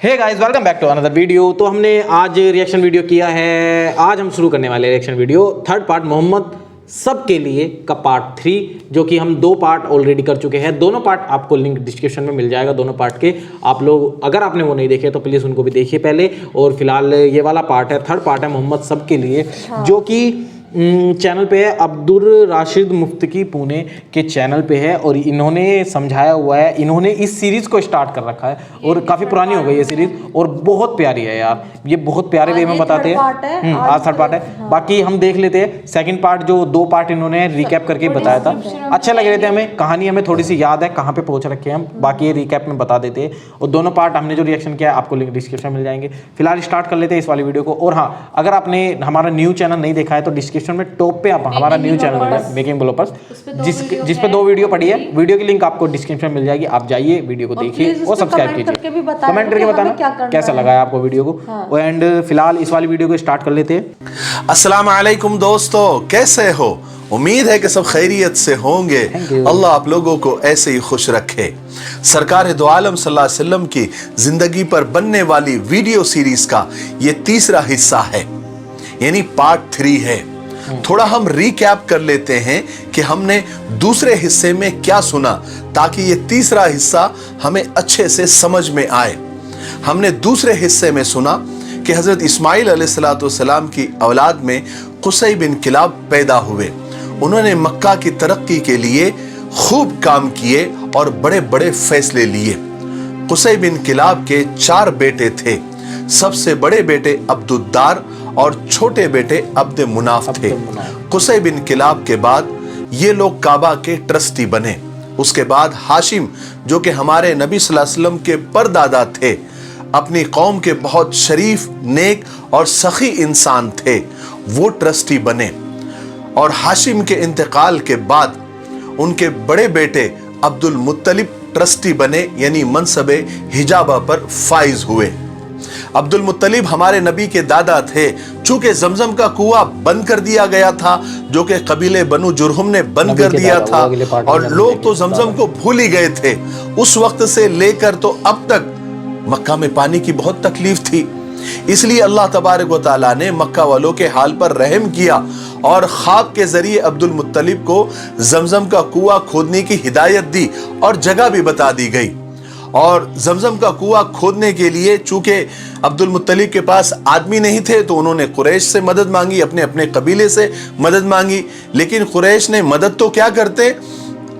Hey guys, welcome back to another video. तो हमने आज रिएक्शन वीडियो किया है। आज हम शुरू करने वाले reaction video third part Mohammad सबके लिए का पार्ट 3, जो कि हम 2 पार्ट ऑलरेडी कर चुके हैं। दोनों पार्ट आपको लिंक डिस्क्रिप्शन में मिल जाएगा, दोनों पार्ट के। आप लोग अगर आपने वो नहीं देखे तो प्लीज़ उनको भी देखिए पहले। और फिलहाल ये वाला पार्ट है, थर्ड पार्ट है मोहम्मद सबके लिए, जो कि चैनल पे है, अब्दुल राशिद मुफ्ती पुणे के चैनल पे है। और इन्होंने समझाया हुआ है, इन्होंने इस सीरीज़ को स्टार्ट कर रखा है और काफ़ी पुरानी हो गई ये सीरीज़ और बहुत प्यारी है यार। ये बहुत प्यारे वे में बताते हैं। आज थर्ड पार्ट है। बाकी हम देख लेते हैं सेकंड पार्ट, जो 2 पार्ट इन्होंने रिकैप करके बताया था। अच्छे लग रहे थे हमें, कहानी हमें थोड़ी सी याद है, कहाँ पे पहुँच रखे हैं हम, बाकी ये रिकैप में बता देते हैं। और दोनों पार्ट हमने जो रिएक्शन किया है आपको लिंक डिस्क्रिप्शन मिल जाएंगे। फिलहाल स्टार्ट कर लेते हैं इस वाली वीडियो को। और हाँ, अगर आपने हमारा न्यू चैनल नहीं देखा है तो डिस्क्रिप्शन में टॉप पे हमारा न्यू चैनल है मेकिंग ब्लॉपर्स, जिस पे 2 वीडियो पड़ी है। वीडियो की लिंक आपको डिस्क्रिप्शन मिल जाएगी, आप जाइए वीडियो को देखिए और सब्सक्राइब कीजिए। कमेंट करके बताना कैसा लगा है आपको वीडियो को। एंड फिलहाल इस वाली वीडियो को स्टार्ट कर लेते हैं। अस्सलाम वालेकुम दोस्तों, कैसे हो? उम्मीद है कि सब खैरियत से होंगे। अल्लाह आप लोगों को ऐसे ही खुश रखे। सरकार दो आलम सल्लल्लाहु अलैहि वसल्लम की जिंदगी पर बनने वाली वीडियो सीरीज का ये तीसरा हिस्सा है, यानी पार्ट 3 है। थोड़ा हम रिकैप कर लेते हैं कि हमने दूसरे हिस्से में क्या सुना, ताकि ये तीसरा हिस्सा हमें अच्छे से समझ में आए। हमने दूसरे हिस्से में सुना कि हजरत इस्माइल अलैहिस्सलाम की औलाद में कुसै बिन किलाब पैदा हुए। उन्होंने मक्का की तरक्की के लिए खूब काम किए और बड़े बड़े फैसले लिए। कुसै बिन किलाब के 4 बेटे थे। सबसे बड़े बेटे अब्दुद्दार और छोटे बेटे अब्द मुनाफ थे। कुसै बिन किलाब के बाद ये लोग काबा के ट्रस्टी बने। उसके बाद हाशिम, जो कि हमारे नबी सल्लल्लाहु अलैहि वसल्लम के परदादा थे, अपनी कौम के बहुत शरीफ, नेक और सखी इंसान थे, वो ट्रस्टी बने। और हाशिम के इंतकाल के बाद उनके बड़े बेटे अब्दुल मुत्तलिब ट्रस्टी बने, यानी मनसबे हिजाबा पर फाइज हुए। अब्दुल मुत्तलिब हमारे नबी के दादा थे। चूंकि जमजम का कुआं बंद कर दिया गया था, जो कि कबीले बनु जुरहुम ने बंद कर दिया था, और लोग तो जमजम को भूल ही गए थे। उस वक्त से लेकर तो अब तक मक्का में पानी की बहुत तकलीफ थी। इसलिए अल्लाह तबारक व तआला ने मक्का वालों के हाल पर रहम किया और ख्वाब के जरिए अब्दुल मुत्तलिब को जमजम का कुआं खोदने की हिदायत दी और जगह भी बता दी गई। और जमजम का कुआं खोदने के लिए चूंकि अब्दुल मुत्तलिब के पास आदमी नहीं थे, तो उन्होंने कुरैश से मदद मांगी, अपने अपने कबीले से मदद मांगी। लेकिन कुरैश ने मदद तो क्या करते,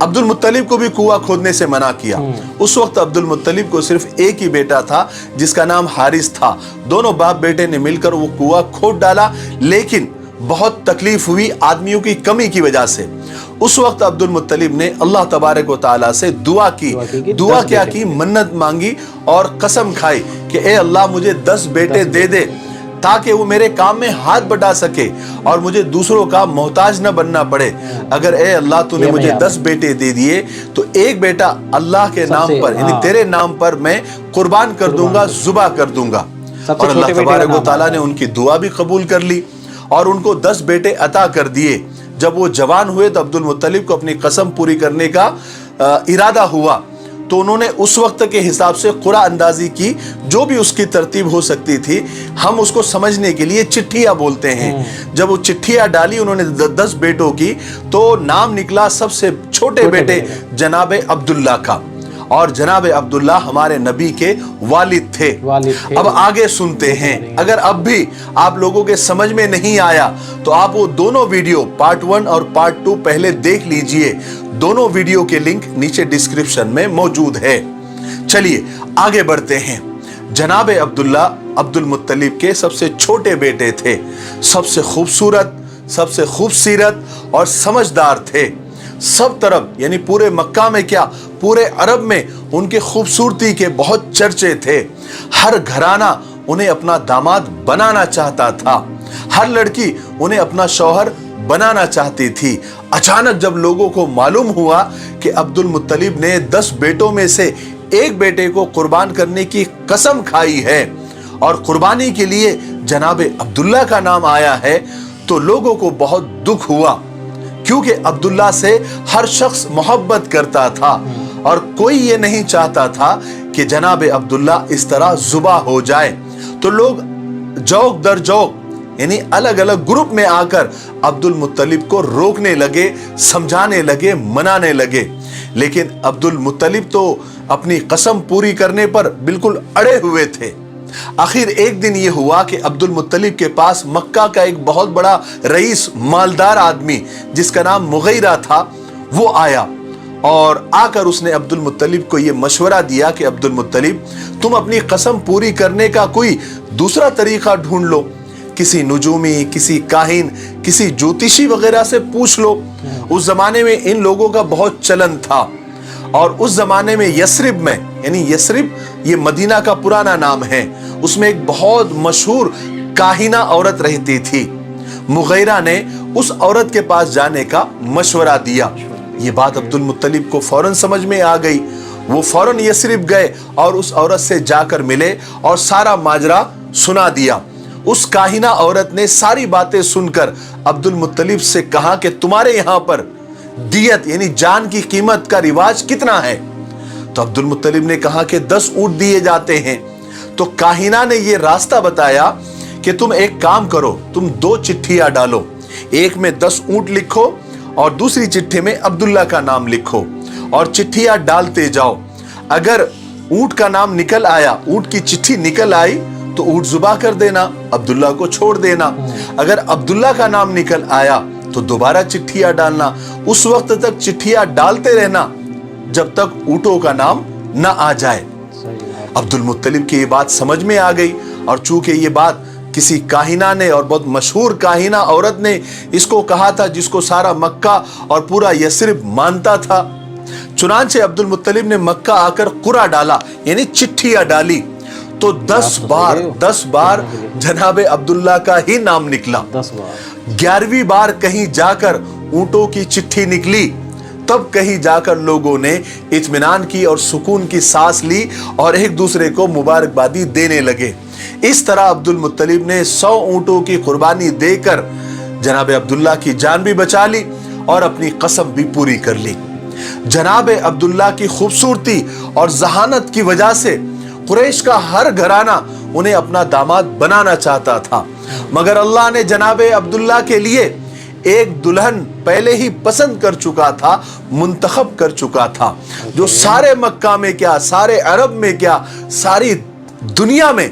अब्दुल मुत्तलिब को भी कुआं खोदने से मना किया। उस वक्त अब्दुल मुत्तलिब को सिर्फ एक ही बेटा था, जिसका नाम हारिस था। दोनों बाप बेटे ने मिलकर वो कुआं खोद डाला, लेकिन बहुत तकलीफ हुई आदमियों की कमी की वजह से। उस वक्त अब्दुल मुत्तलिब ने अल्लाह तबारक व तआला से दुआ क्या की, मन्नत मांगी और कसम खाई कि ए अल्लाह, मुझे 10 बेटे दे दे, ताकि वो मेरे काम में हाथ बटा सके और मुझे दूसरों का मोहताज न बनना पड़े। अगर ए अल्लाह तूने मुझे 10 बेटे दे दिए तो एक बेटा अल्लाह के नाम पर, यानी तेरे नाम पर मैं कुर्बान कर दूंगा, जुबा कर दूंगा। और अल्लाह तबारक व तआला ने उनकी दुआ भी कबूल कर ली और उनको 10 बेटे अता कर दिए। जब वो जवान हुए तो अब्दुल मुत्तलिब को अपनी कसम पूरी करने का इरादा हुआ, तो उन्होंने उस वक्त के हिसाब से कुरा अंदाजी की, जो भी उसकी तरतीब हो सकती थी। हम उसको समझने के लिए चिट्ठियां बोलते हैं। जब वो चिट्ठियां डाली उन्होंने 10 बेटों की, तो नाम निकला सबसे छोटे बेटे जनाब अब्दुल्ला का। और जनाब अब्दुल्ला हमारे नबी के वालिद थे। अब आगे सुनते हैं। अगर अब भी आप लोगों के समझ में नहीं आया तो आप वो दोनों वीडियो पार्ट 1 और पार्ट 2 पहले देख लीजिए। दोनों वीडियो के लिंक नीचे डिस्क्रिप्शन में मौजूद है। चलिए आगे बढ़ते हैं। जनाब अब्दुल्ला अब्दुल मुत्तलिब के सबसे छोटे बेटे थे। सबसे खूबसूरत, सबसे खूबसीरत और समझदार थे। सब तरफ, यानी पूरे मक्का में क्या, पूरे अरब में उनके खूबसूरती के बहुत चर्चे थे। हर घराना उन्हें अपना दामाद बनाना चाहता था। हर लड़की उन्हें अपना शौहर बनाना चाहती थी। अचानक जब लोगों को मालूम हुआ कि अब्दुल मुत्तलिब ने 10 बेटों में से एक बेटे को कुर्बान करने की कसम खाई है और कुर्बानी के लिए जनाब अब्दुल्ला का नाम आया है, तो लोगों को बहुत दुख हुआ, क्योंकि अब्दुल्ला से हर शख्स मोहब्बत करता था और कोई ये नहीं चाहता था کہ जनाब अब्दुल्ला इस तरह जुबा हो जाए। तो लोग जौक दर जौक यानी अलग अलग ग्रुप में आकर अब्दुल मुत्तलिब को रोकने लगे, समझाने लगे, मनाने लगे। लेकिन अब्दुल मुत्तलिब तो अपनी कसम पूरी करने पर बिल्कुल अड़े हुए थे। आखिर एक दिन ये हुआ कि अब्दुल मुत्तलिब के पास मक्का का एक बहुत बड़ा रईस, मालदार आदमी जिसका नाम मुगैरा था, वो आया और आकर उसने अब्दुल मुत्तलिब को ये मशवरा दिया कि अब्दुल मुत्तलिब, तुम अपनी कसम पूरी करने का कोई दूसरा तरीका ढूंढ लो, किसी नुजूमी, किसी काहिन, किसी ज्योतिषी वगैरह से पूछ लो। उस जमाने में इन लोगों का बहुत चलन था और उस जमाने में यसरिब में, यानी यसरिब ये मदीना का पुराना नाम है, उसमें एक बहुत मशहूर काहिना औरत रहती थी। मुगैरा ने उस औरत के पास जाने का मशवरा दिया। ये बात अब्दुल मुत्तलिब को फौरन समझ में आ गई। वो फौरन यसरिब गए और उस औरत से जाकर मिले और सारा माजरा सुना दिया। उस काहिना औरत ने सारी बातें सुनकर अब्दुल मुत्तलिब से कहा कि तुम्हारे यहां पर दियत यानी जान की कीमत का रिवाज कितना है? तो अब्दुल मुत्तलिब ने कहा कि 10 ऊंट दिए जाते हैं। तो काहिना ने यह रास्ता बताया कि तुम एक काम करो, तुम 2 चिट्ठियां डालो, एक में 10 ऊंट लिखो और दूसरी चिट्ठी में अब्दुल्ला का नाम लिखो और चिट्ठियां डालते जाओ। अगर ऊंट का नाम निकल आया, ऊंट की चिट्ठी निकल आई तो ऊंट जुबा कर देना, अब्दुल्ला को छोड़ देना। अगर अब्दुल्ला का नाम निकल आया तो दोबारा चिट्ठियां डालना। उस वक्त तक चिट्ठियां डालते रहना जब तक ऊंटों का नाम न आ जाए। अब्दुल मुत्तलिब की ये बात समझ में आ गई और चूंकि ये बात किसी काहिना ने और बहुत मशहूर काहिना औरत ने इसको कहा था जिसको सारा मक्का और पूरा यसरिब मानता था, चुनांचे अब्दुल मुत्तलिब ने मक्का आकर कुरा डाला यानी चिट्ठियां डाली। तो 10 बार जनाबे अब्दुल्ला का ही नाम निकला। 11वीं बार कहीं जाकर ऊंटों की चिट्ठी निकली, तब कहीं जाकर लोगों ने इत्मीनान की और सुकून की सांस ली और एक दूसरे को मुबारकबादी देने लगे। इस तरह अब्दुल मुत्तलिब ने 100 ऊंटों की कुर्बानी देकर जनाबे अब्दुल्ला की जान भी बचा ली और अपनी कसम भी पूरी कर ली। जनाबे अब्दुल्ला की खूबसूरती और जहानत की वजह से कुरैश का हर घराना उन्हें अपना दामाद बनाना चाहता था, मगर अल्लाह ने जनाबे अब्दुल्ला के लिए एक दुल्हन पहले ही पसंद कर चुका था, मुंतखब कर चुका था, जो सारे मक्का में क्या, सारे अरब में क्या, सारी दुनिया में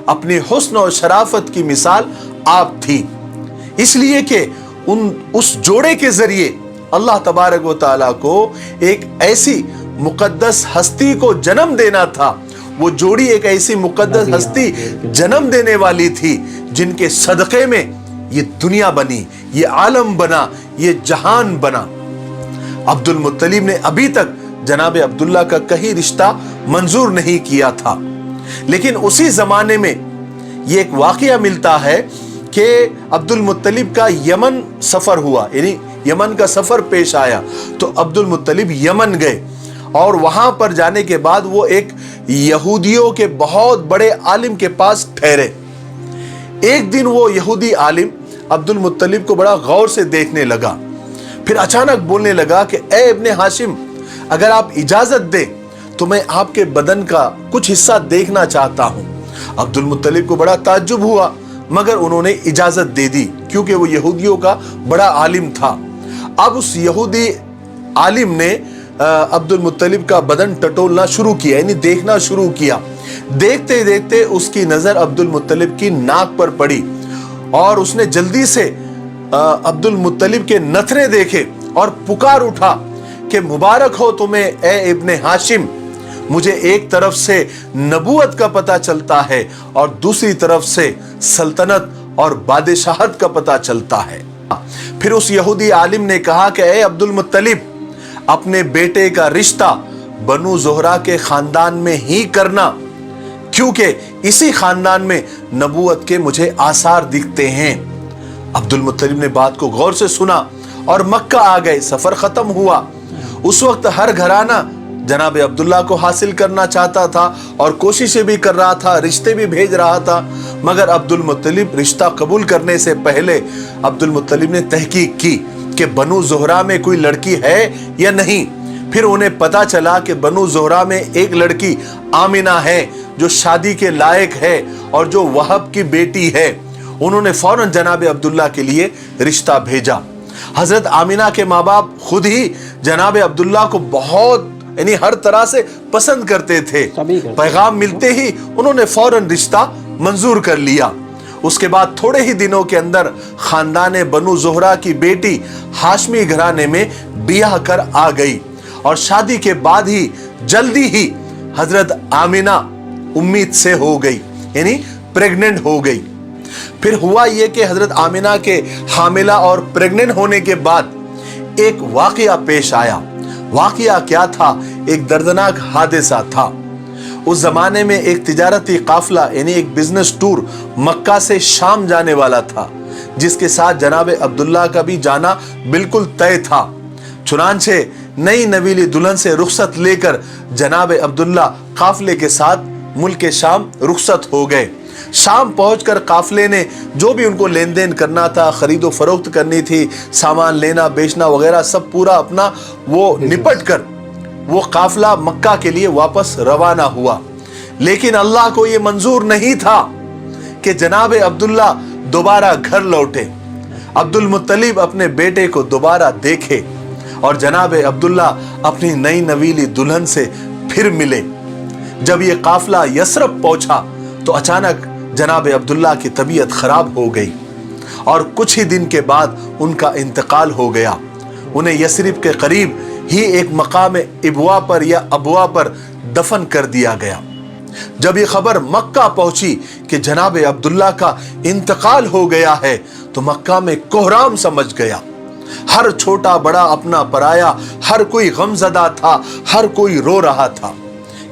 अपने हुस्न और शराफत की मिसाल आप थी। इसलिए कि उस जोड़े के जरिए अल्लाह तबारक व तआला को एक ऐसी मुकद्दस हस्ती को जन्म देना था। वो जोड़ी एक ऐसी मुकद्दस हस्ती जन्म देने वाली थी जिनके सदक़े में ये दुनिया बनी, ये आलम बना, ये जहान बना। अब्दुल मुत्तलिब ने अभी तक जनाबे अब्दुल्ला का कहीं रिश्ता मंजूर नहीं किया था, लेकिन उसी जमाने में ये एक वाकया मिलता है कि अब्दुल मुत्तलिब का यमन सफर हुआ, यानी यमन का सफर पेश आया। तो अब्दुल मुत्तलिब यमन गए और वहां पर जाने के बाद वो एक यहूदियों के बहुत बड़े आलिम के पास ठहरे। एक दिन वो यहूदी आलिम अब्दुल मुत्तलिब को बड़ा गौर से देखने लगा, फिर अचानक बोलने लगा कि ए इब्ने हाशिम, अगर आप इजाजत दें तो मैं आपके बदन का कुछ हिस्सा देखना चाहता हूं। अब्दुल मुत्तलिब को बड़ा ताज्जुब हुआ, मगर उन्होंने इजाजत दे दी क्योंकि वो यहूदियों का बड़ा आलिम था। अब उस यहूदी आलिम ने अब्दुल मुत्तलिब का बदन टटोलना शुरू किया, यानी देखना शुरू किया। देखते देखते उसकी नजर अब्दुल मुत्तलिब की नाक पर पड़ी और उसने जल्दी से अब्दुल मुत्तलिब के नथरे देखे और पुकार उठा कि मुबारक हो तुम्हें ए इब्ने हाशिम, मुझे एक तरफ से नबूवत का पता चलता है और दूसरी तरफ से सल्तनत और बादशाहत का पता चलता है। फिर उस यहूदी आलिम ने कहा कि ए अब्दुल मुत्तलिब, अपने बेटे का रिश्ता बनु ज़ोहरा के खानदान में ही करना, क्योंकि इसी खानदान में नबूवत के मुझे आसार दिखते हैं। अब्दुल मुत्तलिब ने बात को गौर से सुना और मक्का आ गए। सफर खत्म हुआ। उस वक्त हर घराना जनाब अब्दुल्ला को हासिल करना चाहता था और कोशिशें भी कर रहा था, रिश्ते भी भेज रहा था, मगर अब्दुल मुत्तलिब रिश्ता कबूल करने से पहले अब्दुल मुत्तलिब ने तहकीक की कि बनु ज़ोहरा में कोई लड़की है या नहीं। پھر انہیں پتا چلا کہ بنو زہرہ میں ایک لڑکی آمنہ ہے جو شادی کے لائق ہے اور جو وہب کی بیٹی ہے۔ انہوں نے فوراً جناب عبداللہ کے لیے رشتہ بھیجا۔ حضرت آمنہ کے ماں باپ خود ہی جناب عبداللہ کو بہت یعنی ہر طرح سے پسند کرتے تھے۔ پیغام ملتے ہی انہوں نے فوراً رشتہ منظور کر لیا۔ اس کے بعد تھوڑے ہی دنوں کے اندر خاندان بنو زہرہ کی بیٹی ہاشمی گھرانے میں بیاہ کر آ گئی، اور شادی کے بعد ہی جلدی ہی حضرت آمنہ امید سے ہو گئی، یعنی پریگننٹ ہو گئی۔ پھر ہوا یہ کہ حضرت آمنہ کے حاملہ اور پریگننٹ ہونے کے بعد ایک واقعہ پیش آیا۔ واقعہ کیا تھا؟ ایک دردناک حادثہ تھا۔ اس زمانے میں ایک تجارتی قافلہ یعنی ایک بزنس ٹور مکہ سے شام جانے والا تھا، جس کے ساتھ جناب عبداللہ کا بھی جانا بالکل طے تھا۔ چنانچہ نئی نویلی دلہن سے رخصت لے کر جناب عبداللہ قافلے کے ساتھ ملک شام رخصت ہو گئے۔ شام پہنچ کر قافلے نے جو بھی ان کو لین دین کرنا تھا، خرید و فروخت کرنی تھی، سامان لینا بیچنا وغیرہ سب پورا اپنا وہ نپٹ کر وہ قافلہ مکہ کے لیے واپس روانہ ہوا۔ لیکن اللہ کو یہ منظور نہیں تھا کہ جناب عبداللہ دوبارہ گھر لوٹے، عبد المطلب اپنے بیٹے کو دوبارہ دیکھے اور جناب عبداللہ اپنی نئی نویلی دلہن سے پھر ملے۔ جب یہ قافلہ یثرب پہنچا تو اچانک جناب عبداللہ کی طبیعت خراب ہو گئی اور کچھ ہی دن کے بعد ان کا انتقال ہو گیا۔ انہیں یثرب کے قریب ہی ایک مقام ابوا پر یا ابوا پر دفن کر دیا گیا۔ جب یہ خبر مکہ پہنچی کہ جناب عبداللہ کا انتقال ہو گیا ہے تو مکہ میں کوہرام سمجھ گیا۔ ہر چھوٹا بڑا اپنا پرایا، ہر کوئی غم زدہ تھا، ہر کوئی رو رہا تھا،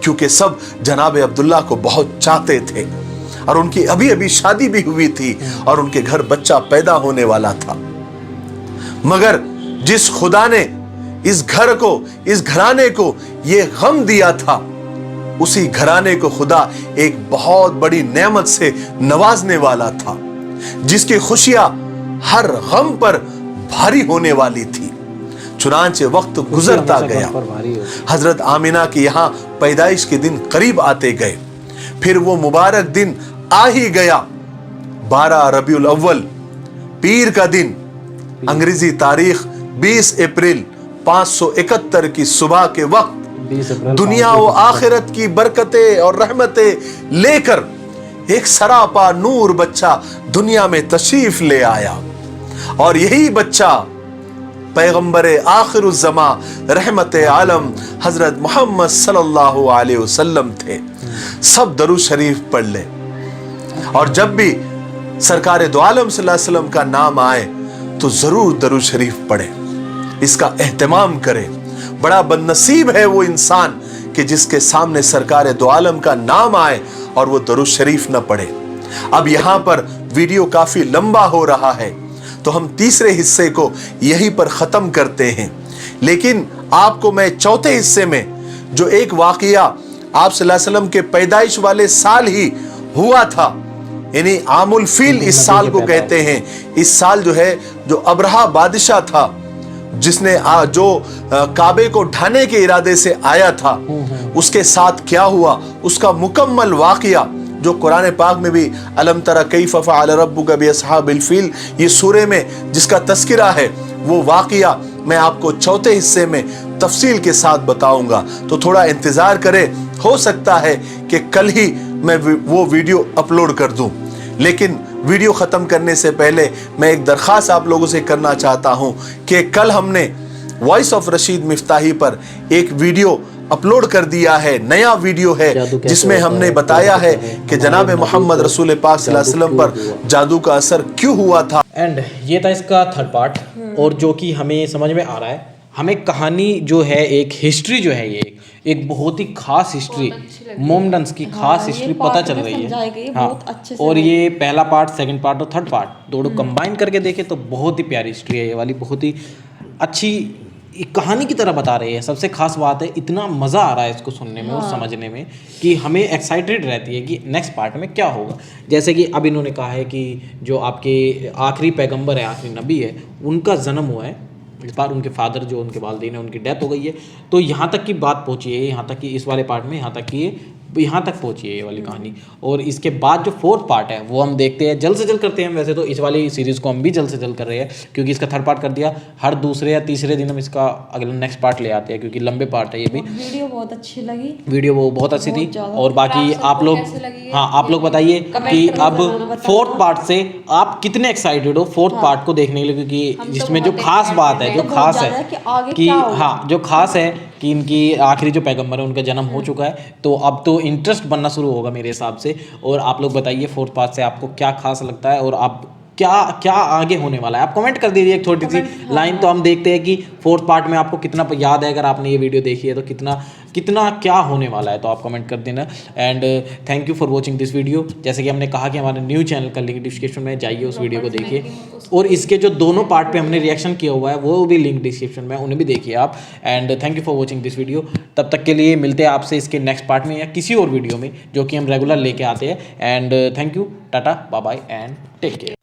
کیونکہ سب جناب عبداللہ کو بہت چاہتے تھے اور ان کی ابھی ابھی شادی بھی ہوئی تھی اور ان کے گھر بچہ پیدا ہونے والا تھا۔ مگر جس خدا نے اس گھر کو، اس گھرانے کو یہ غم دیا تھا، اسی گھرانے کو خدا ایک بہت بڑی نعمت سے نوازنے والا تھا، جس کی خوشیاں ہر غم پر بھاری ہونے والی تھی۔ چنانچہ وقت گزرتا گیا، حضرت آمنہ کے یہاں پیدائش کے دن قریب آتے گئے۔ پھر وہ مبارک دن آ ہی گیا، 12 ربیع الاول، پیر کا دن، انگریزی تاریخ 20 اپریل 571 کی صبح کے وقت دنیا و آخرت کی برکتیں اور رحمتیں لے کر ایک سراپا نور بچہ دنیا میں تشریف لے آیا، اور یہی بچہ پیغمبر آخر الزمان رحمت عالم حضرت محمد صلی اللہ علیہ وسلم تھے۔ سب درود شریف پڑھ لیں، اور جب بھی سرکار دو عالم صلی اللہ علیہ وسلم کا نام آئے تو ضرور درود شریف پڑھیں، اس کا اہتمام کریں۔ بڑا بدنصیب ہے وہ انسان کہ جس کے سامنے سرکار دو عالم کا نام آئے اور وہ درود شریف نہ پڑھے۔ اب یہاں پر ویڈیو کافی لمبا ہو رہا ہے تو ہم تیسرے حصے کو یہی پر ختم کرتے ہیں، لیکن آپ کو میں چوتھے حصے میں جو ایک واقعہ آپ صلی اللہ علیہ وسلم کے پیدائش والے سال ہی ہوا تھا، یعنی عام الفیل اس سال کو کہتے ہیں، اس سال جو ہے جو ابرہہ بادشاہ تھا جس نے جو کعبے کو ڈھانے کے ارادے سے آیا تھا، اس کے ساتھ کیا ہوا اس کا مکمل واقعہ جو قرآن پاک میں بھی الم تر کیف فعل ربک باصحاب الفیل یہ سورے میں جس کا تذکرہ ہے، وہ واقعہ میں آپ کو چوتھے حصے میں تفصیل کے ساتھ بتاؤں گا، تو تھوڑا انتظار کریں، ہو سکتا ہے کہ کل ہی میں وہ ویڈیو اپلوڈ کر دوں۔ لیکن ویڈیو ختم کرنے سے پہلے میں ایک درخواست آپ لوگوں سے کرنا چاہتا ہوں کہ کل ہم نے وائس آف رشید مفتاحی پر ایک ویڈیو اپلوڈ کر دیا ہے، نیا ویڈیو ہے جس میں ہم نے بتایا ہے کہ جناب محمد رسول پاک صلی اللہ علیہ وسلم پر جادو کا اثر کیوں ہوا تھا۔ اینڈ یہ تھا اس کا تھرڈ پارٹ، اور جو کہ ہمیں سمجھ میں آ رہا ہے، ہمیں کہانی جو ہے ایک ہسٹری جو ہے، یہ ایک بہت ہی خاص ہسٹری، مومڈنس کی خاص ہسٹری پتہ چل رہی ہے۔ ہاں، اور یہ پہلا پارٹ، سیکنڈ پارٹ اور تھرڈ پارٹ دونوں کمبائن کر کے دیکھیں تو بہت ہی پیاری ہسٹری ہے یہ والی، بہت ہی اچھی کہانی کی طرح بتا رہی ہے۔ سب سے خاص بات ہے اتنا مزہ آ رہا ہے اس کو سننے میں اور سمجھنے میں کہ ہمیں ایکسائٹیڈ رہتی ہے کہ نیکسٹ پارٹ میں کیا ہوگا۔ جیسے کہ اب انہوں نے کہا ہے کہ جو آپ کے آخری پیغمبر ہے، آخری نبی ہے، ان کا جنم ہوا ہے इस बार उनके फादर जो उनके वालिदैन हैं उनकी डेथ हो गई है, तो यहाँ तक की बात पहुँची है, यहाँ तक कि इस वाले पार्ट में यहाँ तक पहुँची है ये वाली कहानी। और इसके बाद जो फोर्थ पार्ट है वो हम देखते हैं, जल्द से जल्द करते हैं। वैसे तो इस वाली सीरीज़ को हम भी जल्द से जल्द कर रहे हैं, क्योंकि इसका थर्ड पार्ट कर दिया, हर दूसरे या तीसरे दिन हम इसका अगला नेक्स्ट पार्ट ले आते हैं, क्योंकि लंबे पार्ट है ये भी। वीडियो बहुत अच्छी लगी, वीडियो वो बहुत अच्छी थी। और बाकी आप लोग, हाँ आप लोग बताइए कि अब फोर्थ पार्ट से आप कितने एक्साइटेड हो फोर्थ पार्ट को देखने के लिए, क्योंकि जिसमें जो खास बात है, जो खास है कि हाँ जो खास है कि इनकी आखिरी जो पैगंबर है उनका जन्म हो चुका है, तो अब तो इंटरेस्ट बनना शुरू होगा मेरे हिसाब से। और आप लोग बताइए फोर्थ पार्ट से आपको क्या खास लगता है और आप क्या आगे होने वाला है, आप कमेंट कर दीजिए एक छोटी सी लाइन, तो हम देखते हैं कि फोर्थ पार्ट में आपको कितना याद है, अगर आपने ये वीडियो देखी है तो कितना क्या होने वाला है, तो आप कमेंट कर देना। And thank you for watching this video. जैसे कि हमने कहा कि हमारे न्यू चैनल का लिंक डिस्क्रिप्शन में, जाइए उस वीडियो को देखिए, और इसके जो दोनों पार्ट पे हमने रिएक्शन किया हुआ है वो भी लिंक डिस्क्रिप्शन में, उन्हें भी देखिए आप। And thank you for watching this video. तब तक के लिए मिलते हैं आपसे इसके नेक्स्ट पार्ट में या किसी और वीडियो में जो कि हम रेगुलर लेके आते हैं। And thank you, tata, bye bye and take care.